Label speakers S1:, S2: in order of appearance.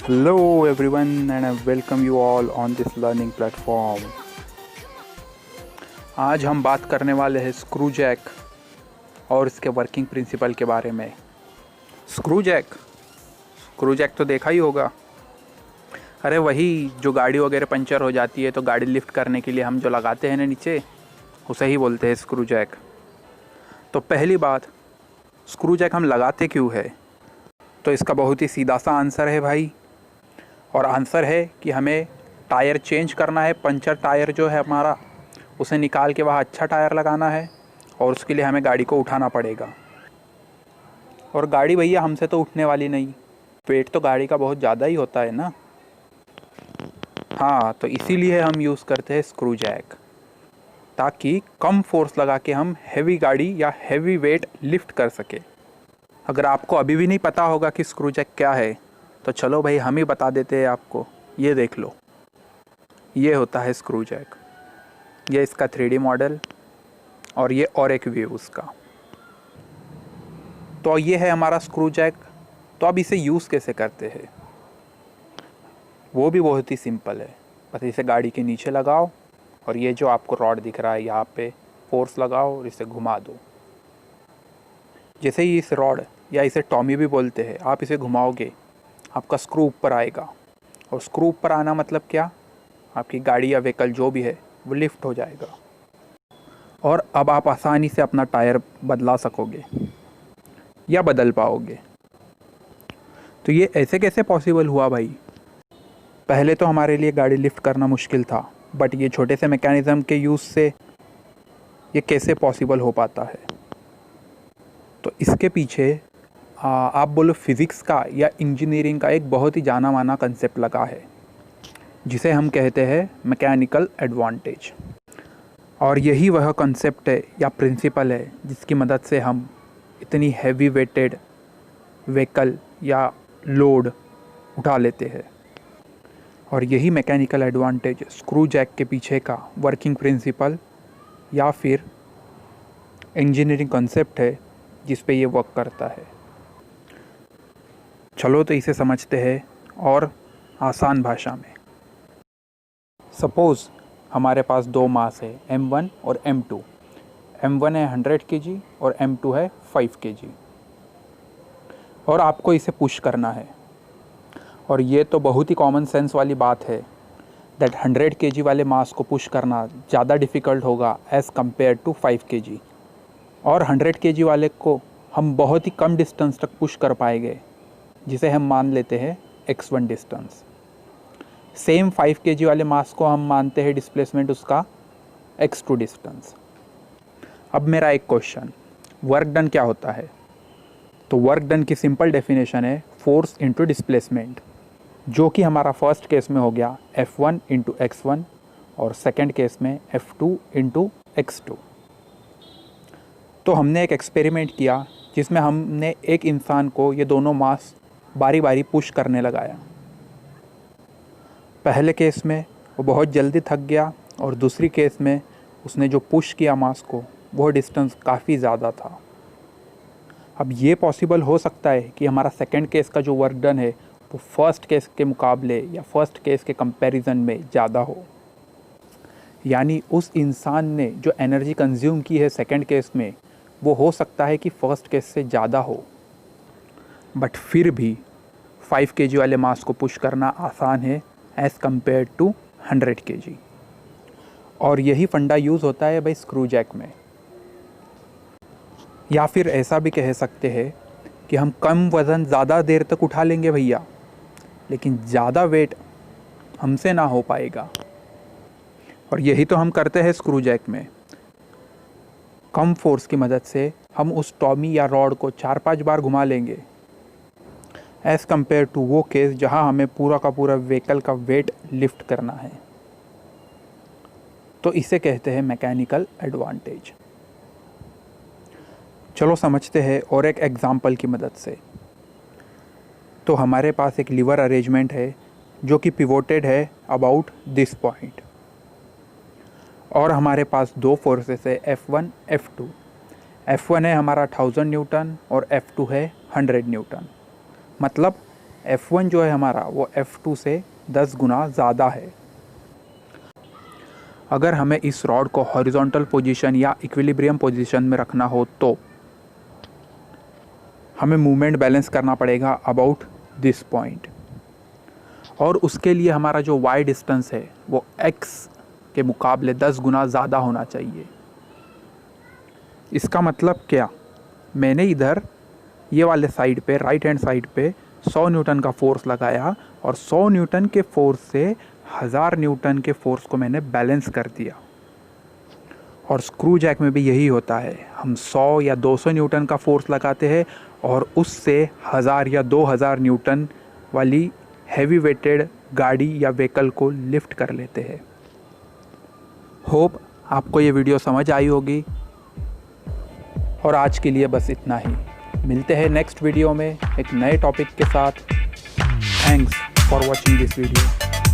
S1: Hello everyone and I welcome you all on this learning platform. आज हम बात करने वाले हैं स्क्रू जैक और इसके वर्किंग प्रिंसिपल के बारे में। स्क्रू जैक तो देखा ही होगा। अरे वही जो गाड़ी वगैरह पंचर हो जाती है तो गाड़ी लिफ्ट करने के लिए हम जो लगाते हैं ना नीचे, उसे ही बोलते हैं स्क्रू जैक। तो पहली बात, स्क्रू जैक हम लगाते क्यों है? तो इसका बहुत ही सीधा सा आंसर है भाई, और आंसर है कि हमें टायर चेंज करना है। पंचर टायर जो है हमारा, उसे निकाल के वहाँ अच्छा टायर लगाना है और उसके लिए हमें गाड़ी को उठाना पड़ेगा। और गाड़ी भैया हमसे तो उठने वाली नहीं, वेट तो गाड़ी का बहुत ज़्यादा ही होता है ना। हाँ, तो इसीलिए हम यूज़ करते हैं स्क्रू जैक, ताकि कम फोर्स लगा के हम हैवी गाड़ी या हैवी वेट लिफ्ट कर सके। अगर आपको अभी भी नहीं पता होगा कि स्क्रू जैक क्या है, तो चलो भाई हम ही बता देते हैं आपको। ये देख लो, ये होता है स्क्रू जैक। ये इसका 3D मॉडल और ये और एक व्यू उसका। तो ये है हमारा स्क्रू जैक। तो अब इसे यूज़ कैसे करते हैं? वो भी बहुत ही सिंपल है। बस इसे गाड़ी के नीचे लगाओ और ये जो आपको रॉड दिख रहा है यहाँ पे फोर्स लगाओ और इसे घुमा दो। जैसे ही इस रॉड, या इसे टॉमी भी बोलते हैं, आप इसे घुमाओगे, आपका स्क्रू ऊपर आएगा। और स्क्रू ऊपर आना मतलब क्या? आपकी गाड़ी या व्हीकल जो भी है वो लिफ्ट हो जाएगा और अब आप आसानी से अपना टायर बदला सकोगे या बदल पाओगे। तो ये ऐसे कैसे पॉसिबल हुआ भाई? पहले तो हमारे लिए गाड़ी लिफ्ट करना मुश्किल था, बट ये छोटे से मैकेनिज़्म के यूज़ से ये कैसे पॉसिबल हो पाता है? तो इसके पीछे आप बोलो फिज़िक्स का या इंजीनियरिंग का एक बहुत ही जाना माना कंसेप्ट लगा है, जिसे हम कहते हैं मैकेनिकल एडवांटेज। और यही वह कंसेप्ट है या प्रिंसिपल है जिसकी मदद से हम इतनी हैवी वेटेड व्हीकल या लोड उठा लेते हैं। और यही मैकेनिकल एडवांटेज स्क्रू जैक के पीछे का वर्किंग प्रिंसिपल या फिर इंजीनियरिंग कंसेप्ट है जिस पे ये वर्क करता है। चलो तो इसे समझते हैं और आसान भाषा में। सपोज़ हमारे पास दो मास है, M1 और M2। M1 है 100 kg और M2 है 5 kg, और आपको इसे पुश करना है। और ये तो बहुत ही कॉमन सेंस वाली बात है दैट 100 kg वाले मास को पुश करना ज़्यादा डिफ़िकल्ट होगा एज़ कम्पेयर टू 5 kg। और 100 kg वाले को हम बहुत ही कम डिस्टेंस तक पुश कर पाएंगे, जिसे हम मान लेते हैं x1 डिस्टेंस। सेम 5 kg वाले मास को हम मानते हैं डिस्प्लेसमेंट उसका x2 डिस्टेंस। अब मेरा एक क्वेश्चन, वर्क डन क्या होता है? तो वर्क डन की सिंपल डेफिनेशन है फोर्स इनटू डिस्प्लेसमेंट, जो कि हमारा फर्स्ट केस में हो गया F1 इंटू x1 और सेकेंड केस में F2 इंटू x2। तो हमने एक एक्सपेरिमेंट किया जिसमें हमने एक इंसान को ये दोनों मास बारी बारी पुश करने लगाया। पहले केस में वो बहुत जल्दी थक गया और दूसरी केस में उसने जो पुश किया मास को, वो डिस्टेंस काफ़ी ज़्यादा था। अब ये पॉसिबल हो सकता है कि हमारा सेकंड केस का जो वर्क डन है वो फर्स्ट केस के मुकाबले या फर्स्ट केस के कंपैरिजन में ज़्यादा हो। यानी उस इंसान ने जो एनर्जी कंज्यूम की है सेकंड केस में, वो हो सकता है कि फ़र्स्ट केस से ज़्यादा हो। बट फिर भी 5 kg वाले मास को पुश करना आसान है एज़ कम्पेयर टू 100 kg। और यही फंडा यूज़ होता है भाई स्क्रू जैक में। या फिर ऐसा भी कह सकते हैं कि हम कम वज़न ज़्यादा देर तक उठा लेंगे भैया, लेकिन ज़्यादा वेट हमसे ना हो पाएगा। और यही तो हम करते हैं स्क्रू जैक में। कम फोर्स की मदद से हम उस टॉमी या रॉड को 4-5 बार घुमा लेंगे, एज़ कम्पेयर टू वो केस जहां हमें पूरा का पूरा व्हीकल का वेट लिफ्ट करना है। तो इसे कहते हैं मैकेनिकल एडवांटेज। चलो समझते हैं और एक एग्जांपल की मदद से। तो हमारे पास एक लीवर अरेंजमेंट है जो कि पिवोटेड है अबाउट दिस पॉइंट, और हमारे पास दो फोर्सेस है F1 F2। F1 है हमारा 1000 न्यूटन और F2 है 100 न्यूटन। मतलब F1 जो है हमारा वो F2 से 10 गुना ज़्यादा है। अगर हमें इस रॉड को हॉरिजॉन्टल पोजीशन या इक्विलिब्रियम पोजीशन में रखना हो तो हमें मूवमेंट बैलेंस करना पड़ेगा अबाउट दिस पॉइंट, और उसके लिए हमारा जो वाई डिस्टेंस है वो x के मुकाबले 10 गुना ज़्यादा होना चाहिए। इसका मतलब क्या, मैंने इधर ये वाले साइड पे, राइट हैंड साइड पे 100 न्यूटन का फोर्स लगाया और 100 न्यूटन के फोर्स से 1000 न्यूटन के फोर्स को मैंने बैलेंस कर दिया। और स्क्रू जैक में भी यही होता है, हम 100 या 200 न्यूटन का फोर्स लगाते हैं और उससे 1000 या 2000 न्यूटन वाली हैवी वेटेड गाड़ी या व्हीकल को लिफ्ट कर लेते हैं। होप आपको ये वीडियो समझ आई होगी, और आज के लिए बस इतना ही। मिलते हैं नेक्स्ट वीडियो में एक नए टॉपिक के साथ। Thanks for watching this video.